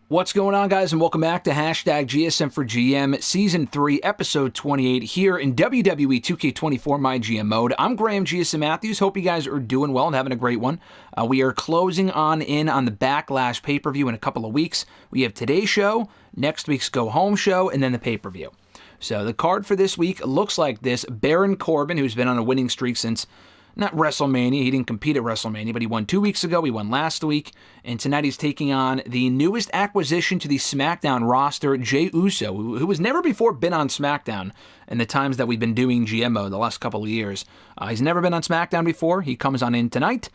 What's going on, guys, and welcome back to Hashtag GSM for GM Season 3, Episode 28 here in WWE 2K24 MyGM Mode. I'm Graham GSM Matthews. Hope you guys are doing well and having a great one. We are closing in on the Backlash pay-per-view in a couple of weeks. We have today's show, next week's go-home show, and then the pay-per-view. So the card for this week looks like this. Baron Corbin, who's been on a winning streak since... not WrestleMania, he didn't compete at WrestleMania, but he won 2 weeks ago, he won last week, and tonight he's taking on the newest acquisition to the SmackDown roster, Jey Uso, who has never before been on SmackDown in the times that we've been doing GM mode the last couple of years. He's never been on SmackDown before, he comes on in tonight,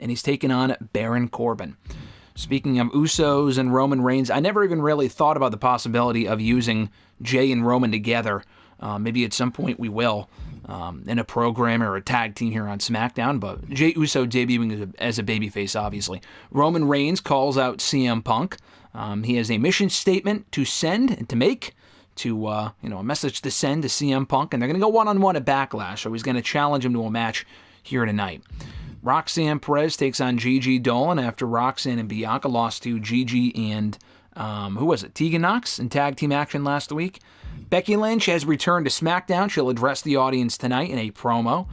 and he's taking on Baron Corbin. Speaking of Usos and Roman Reigns, I never even really thought about the possibility of using Jey and Roman together. Maybe at some point we will. In a program or a tag team here on SmackDown, but Jey Uso debuting as a babyface, obviously. Roman Reigns calls out CM Punk. He has a mission statement to send and to make, a message to send to CM Punk, and they're going to go one-on-one at Backlash, so he's going to challenge him to a match here tonight. Roxanne Perez takes on Gigi Dolan after Roxanne and Bianca lost to Gigi and, Tegan Nox in tag team action last week. Becky Lynch has returned to SmackDown. She'll address the audience tonight in a promo.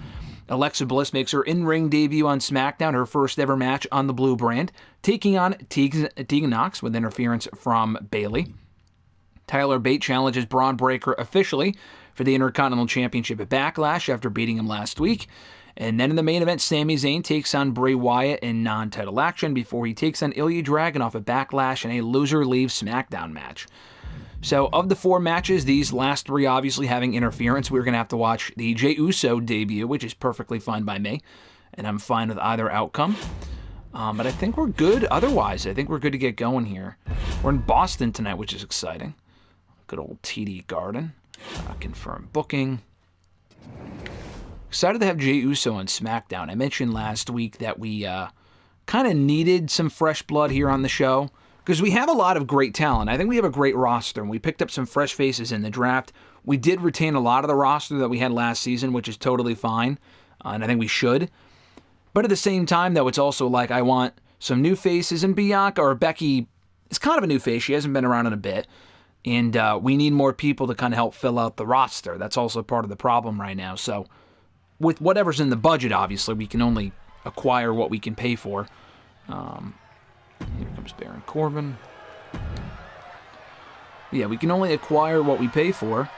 Alexa Bliss makes her in-ring debut on SmackDown, her first ever match on the Blue brand, taking on Tegan Nox with interference from Bayley. Tyler Bate challenges Braun Breaker officially for the Intercontinental Championship at Backlash after beating him last week. And then in the main event, Sami Zayn takes on Bray Wyatt in non-title action before he takes on Ilya Dragunov at Backlash in a loser leaves SmackDown match. So, of the 4 matches, these last 3 obviously having interference, we're going to have to watch the Jey Uso debut, which is perfectly fine by me, and I'm fine with either outcome. But I think we're good otherwise. I think we're good to get going here. We're in Boston tonight, which is exciting. Good old TD Garden. Confirmed booking. Excited to have Jey Uso on SmackDown. I mentioned last week that we kind of needed some fresh blood here on the show, because we have a lot of great talent. I think we have a great roster, and we picked up some fresh faces in the draft. We did retain a lot of the roster that we had last season, which is totally fine, and I think we should. But at the same time, though, it's also like I want some new faces, and Bianca or Becky is kind of a new face. She hasn't been around in a bit, and we need more people to kind of help fill out the roster. That's also part of the problem right now. So with whatever's in the budget, obviously, we can only acquire what we can pay for. Here comes Baron Corbin. Yeah, we can only acquire what we pay for.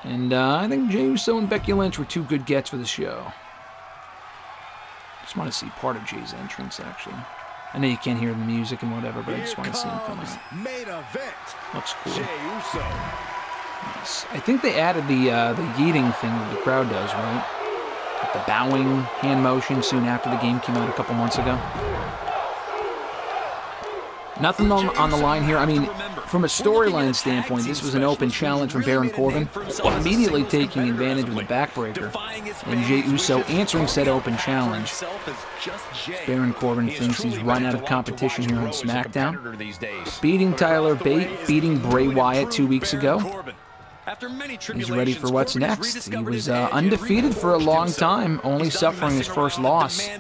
And I think Jey Uso and Becky Lynch were 2 good gets for the show. Just want to see part of Jey's entrance, actually. I know you can't hear the music and whatever, but I just want to see him come out. Looks cool. Yes. I think they added the yeeting thing that the crowd does, right? Like the bowing hand motion soon after the game came out a couple months ago. Nothing on the line here. I mean, from a storyline standpoint, this was an open challenge from Baron Corbin, immediately taking advantage of the backbreaker, and Jey Uso answering said open challenge. Baron Corbin thinks he's run out of competition here on SmackDown, beating Tyler Bate, beating Bray Wyatt 2 weeks ago. He's ready for what's next. He was undefeated for a long time, only suffering his first loss. A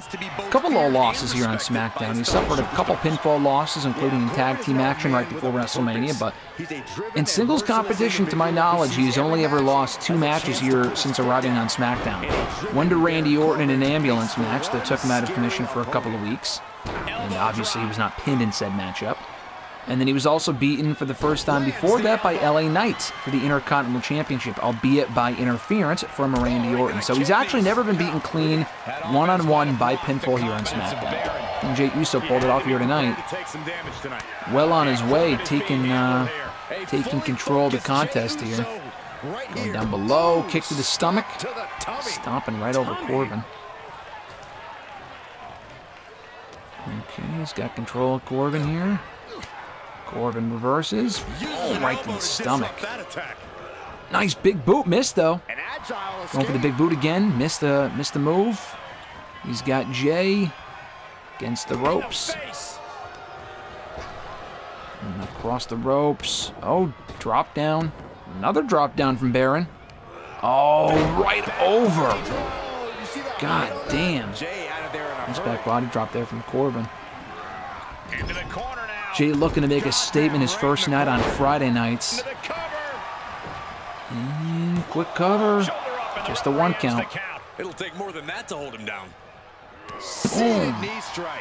couple of losses here on SmackDown. He suffered a couple pinfall losses, including in tag team action right before WrestleMania, but in singles competition, to my knowledge, he's only ever lost 2 matches here since arriving on SmackDown. One to Randy Orton in an ambulance match that took him out of commission for a couple of weeks, and obviously he was not pinned in said matchup. And then he was also beaten for the first time before that by LA Knight for the Intercontinental Championship, albeit by interference from Randy Orton. So he's actually never been beaten clean one-on-one by pinfall here on SmackDown. And Jey Uso pulled it off here tonight. Well on his way, taking control of the contest here. Going down below, kick to the stomach, stomping right over Corbin. Okay, he's got control of Corbin here. Corbin reverses. Oh, right to the stomach. Nice big boot. Missed, though. Going for the big boot again. Missed the move. He's got Jey against the ropes. And across the ropes. Oh, drop down. Another drop down from Baron. Oh, right over. God damn. Nice back body drop there from Corbin. Into the corner now. Jey looking to make a statement his first night on Friday nights. And quick cover. Just a 1 count. It'll take more than that to hold him down. Boom. Knee strike.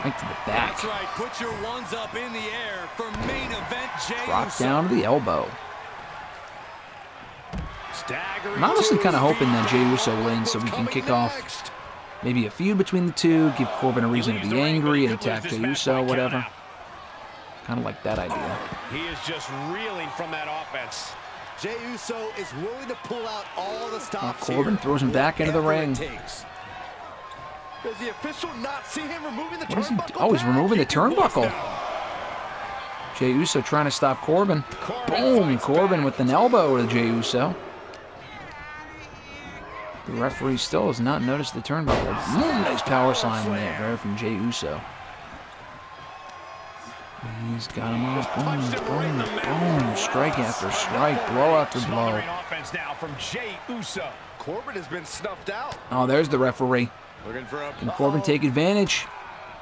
Right to the back. That's right. Put your ones up in the air for main event Jey Drop Uso. down to the elbow. I'm honestly kind of hoping that Jey Uso wins so we can kick off maybe a feud between the two, give Corbin a reason to be angry and attack Jey Uso, whatever. Kind of like that idea. He is just reeling from that offense. Jey Uso is willing to pull out all the stops. Corbin throws him back into the ring. Does the official not see him removing the turnbuckle? Oh, he's removing the turnbuckle. Jey Uso trying to stop Corbin. Boom! Corbin with an elbow to Jey Uso. The referee still has not noticed the turnbuckle. Nice power slam there from Jey Uso. He's got him off. Boom, boom, boom. Strike after strike, blow after blow. Corbin has been snuffed out. Oh, there's the referee. Can Corbin take advantage?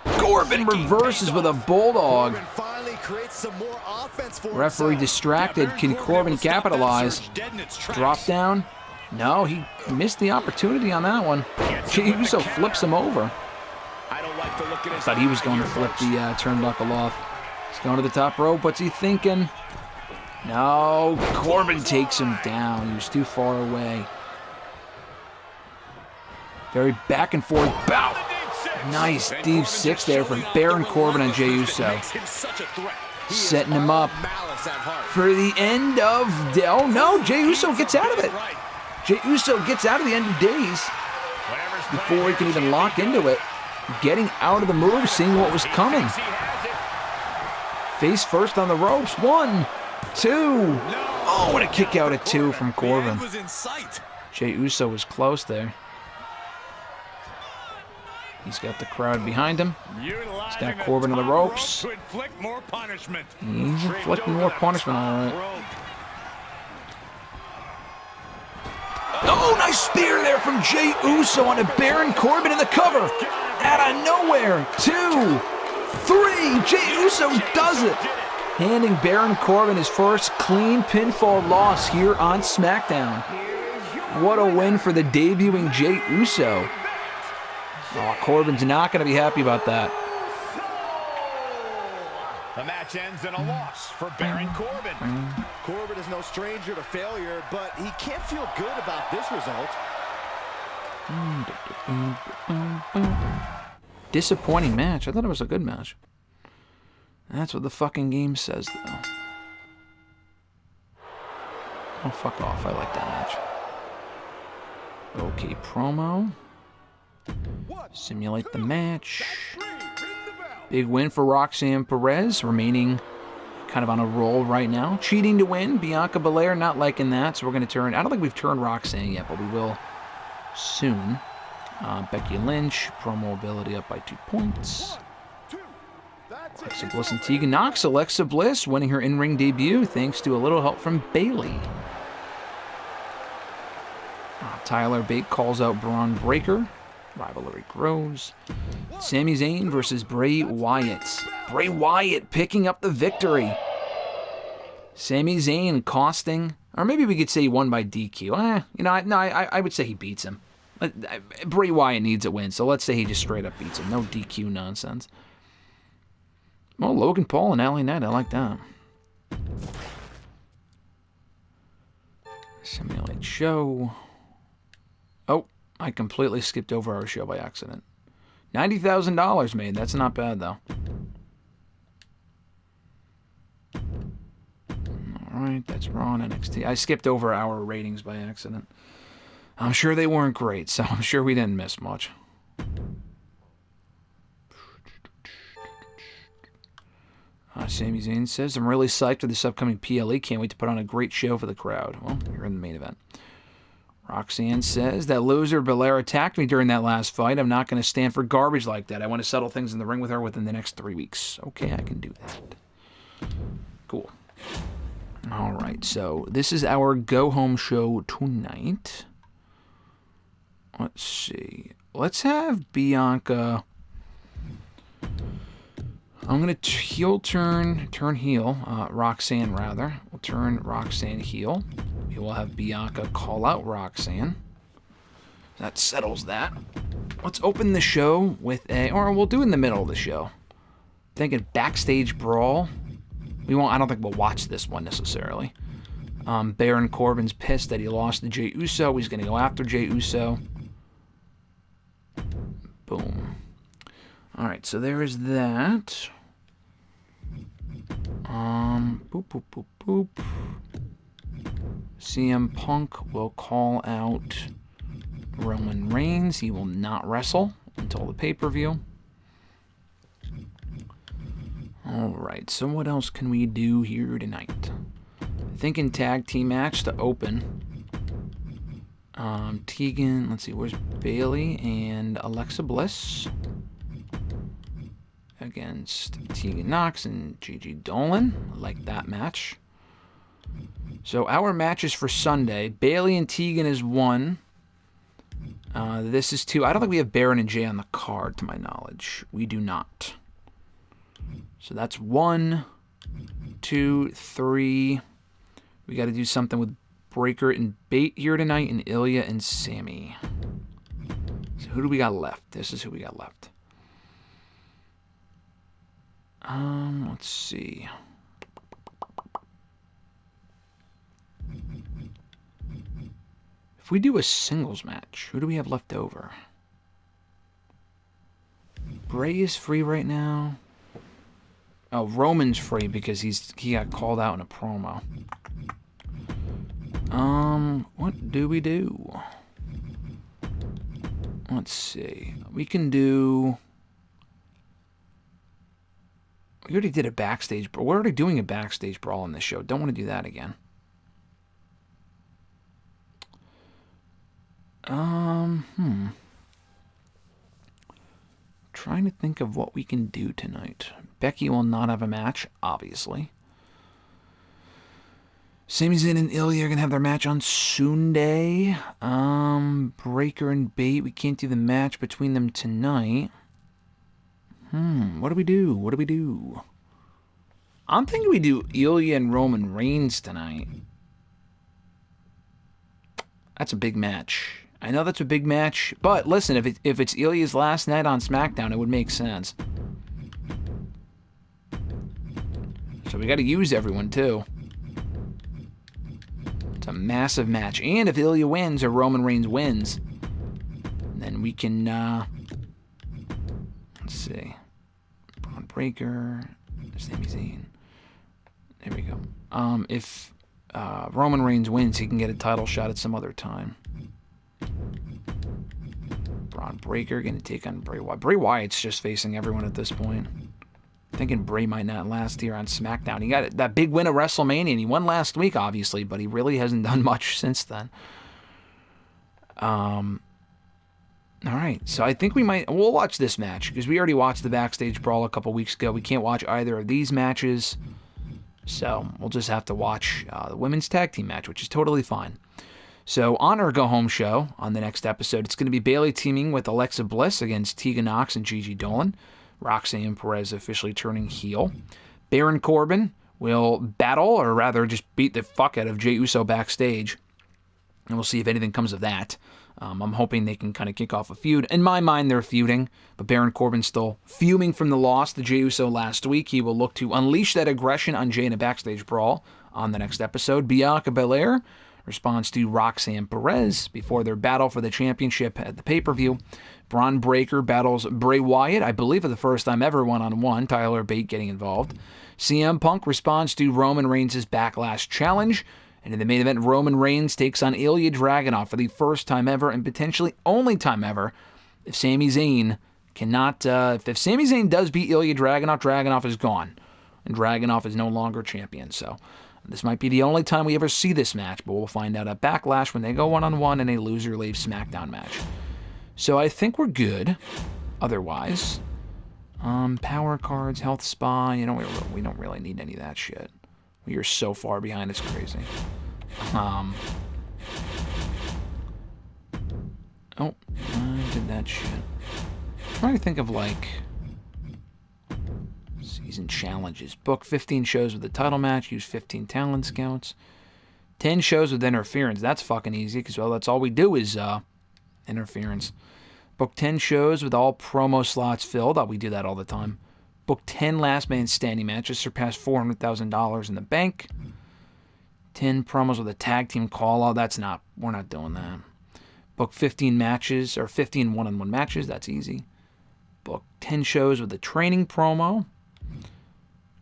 Corbin reverses with a bulldog. Referee distracted. Can Corbin capitalize? Drop down. No, he missed the opportunity on that one. Jey Uso flips him over. I thought he was going to flip the turnbuckle off. He's going to the top rope. What's he thinking? No, Corbin takes him down. He was too far away. Very back and forth bout. Nice deep six there from Baron Corbin on Jey Uso. Setting him up for the end of... Oh no, Jey Uso gets out of it. Jey Uso gets out of the end of days before he can even lock into it. Getting out of the move, seeing what was coming. Face first on the ropes. 1, 2. Oh, what a kick out at 2 from Corbin. Jey Uso was close there. He's got the crowd behind him. He's got Corbin on the ropes. He's inflicting more punishment, all right. Oh, nice spear there from Jey Uso onto Baron Corbin in the cover. Out of nowhere. 2, 3. Jey Uso does it. Handing Baron Corbin his first clean pinfall loss here on SmackDown. What a win for the debuting Jey Uso. Oh, Corbin's not going to be happy about that. The match ends in a loss for Baron Corbin. Corbin is no stranger to failure, but he can't feel good about this result. Disappointing match. I thought it was a good match. That's what the fucking game says, though. Oh, fuck off. I like that match. Okay, promo. Simulate the match. Big win for Roxanne Perez, remaining kind of on a roll right now. Cheating to win. Bianca Belair not liking that, so we're going to turn... I don't think we've turned Roxanne yet, but we will soon. Becky Lynch, promo ability up by 2 points. Alexa Bliss and Tegan Nox. Alexa Bliss winning her in-ring debut thanks to a little help from Bayley. Tyler Bate calls out Braun Breaker. Rivalry grows. Sami Zayn versus Bray Wyatt. Bray Wyatt picking up the victory. Sami Zayn costing, or maybe we could say he won by DQ. I would say he beats him. Bray Wyatt needs a win, so let's say he just straight up beats him. No DQ nonsense. Well, Logan Paul and LA Knight, I like that. Simulate show. Oh, I completely skipped over our show by accident. $90,000 made. That's not bad, though. Alright, that's Raw and NXT. I skipped over our ratings by accident. I'm sure they weren't great, so I'm sure we didn't miss much. Sami Zayn says, I'm really psyched for this upcoming PLE. Can't wait to put on a great show for the crowd. Well, you're in the main event. Roxanne says, that loser Belair attacked me during that last fight. I'm not going to stand for garbage like that. I want to settle things in the ring with her within the next 3 weeks. Okay, I can do that. Cool. All right, so this is our go-home show tonight. Let's see. Let's have Bianca... I'm going to turn heel, Roxanne rather. We'll turn Roxanne heel. We will have Bianca call out Roxanne. That settles that. Let's open the show with or we'll do it in the middle of the show. Thinking backstage brawl. I don't think we'll watch this one necessarily. Baron Corbin's pissed that he lost to Jey Uso. He's going to go after Jey Uso. Boom. All right, so there is that. Boop, boop, boop, boop. CM Punk will call out Roman Reigns. He will not wrestle until the pay-per-view. All right, so what else can we do here tonight? Thinking tag team match to open. Tegan, let's see, where's Bayley and Alexa Bliss against Tegan Knox and Gigi Dolan. I like that match. So our matches for Sunday, Bayley and Tegan is 1. This is 2. I don't think we have Baron and Jey on the card, to my knowledge. We do not. So that's 1, 2, 3. We got to do something with Breaker and Bate here tonight, and Ilya and Sammy. So who do we got left? This is who we got left. Let's see. If we do a singles match, who do we have left over? Bray is free right now. Oh, Roman's free because he got called out in a promo. What do we do? Let's see. We can do... We already did a backstage... We're already doing a backstage brawl in this show. Don't want to do that again. Trying to think of what we can do tonight. Becky will not have a match, obviously. Sami Zayn and Ilya are going to have their match on Sunday. Breaker and Bate, we can't do the match between them tonight. What do we do? I'm thinking we do Ilya and Roman Reigns tonight. That's a big match. I know that's a big match, but listen, if it's Ilya's last night on SmackDown, it would make sense. So we got to use everyone, too. It's a massive match. And if Ilya wins or Roman Reigns wins, then we can, let's see. Braun Breaker, Sami Zayn. There we go. If Roman Reigns wins, he can get a title shot at some other time. Braun Breaker going to take on Bray Wyatt. Bray Wyatt's just facing everyone at this point. Thinking Bray might not last here on SmackDown. He got that big win at WrestleMania, and he won last week, obviously, but he really hasn't done much since then. All right, so I think we'll watch this match, because we already watched the Backstage Brawl a couple weeks ago. We can't watch either of these matches, so we'll just have to watch the women's tag team match, which is totally fine. So on our go-home show, on the next episode, it's going to be Bayley teaming with Alexa Bliss against Tegan Knox and Gigi Dolan. Roxanne Perez officially turning heel. Baron Corbin will battle, or rather just beat the fuck out of Jey Uso backstage. And we'll see if anything comes of that. I'm hoping they can kind of kick off a feud. In my mind, they're feuding, but Baron Corbin's still fuming from the loss to Jey Uso last week. He will look to unleash that aggression on Jey in a backstage brawl on the next episode. Bianca Belair responds to Roxanne Perez before their battle for the championship at the pay-per-view. Braun Breaker battles Bray Wyatt, I believe for the first time ever one-on-one. Tyler Bate getting involved. CM Punk responds to Roman Reigns' Backlash challenge. And in the main event, Roman Reigns takes on Ilya Dragunov for the first time ever and potentially only time ever if Sami Zayn cannot... if Sami Zayn does beat Ilya Dragunov, Dragunov is gone. And Dragunov is no longer champion, so... This might be the only time we ever see this match, but we'll find out at Backlash when they go one-on-one in a loser leaves SmackDown match. So I think we're good. Otherwise, power cards, health spa, we don't really need any of that shit. We are so far behind, it's crazy. I did that shit. I'm trying to think of, Season challenges. Book 15 shows with a title match. Use 15 talent scouts. 10 shows with interference. That's fucking easy because, well, that's all we do is interference. Book 10 shows with all promo slots filled. We do that all the time. Book 10 last man standing matches. Surpass $400,000 in the bank. 10 promos with a tag team call-out. We're not doing that. Book 15 matches, or 15 one-on-one matches. That's easy. Book 10 shows with a training promo.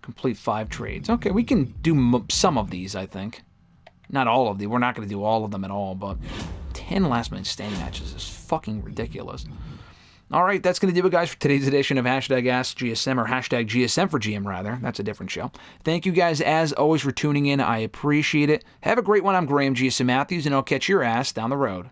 Complete 5 trades. Okay, we can do some of these, I think. Not all of these. We're not going to do all of them at all, but 10 last man standing matches is fucking ridiculous. All right, that's going to do it, guys, for today's edition of #AskGSM, or #GSM for GM, rather. That's a different show. Thank you guys, as always, for tuning in. I appreciate it. Have a great one. I'm Graham GSM Matthews, and I'll catch your ass down the road.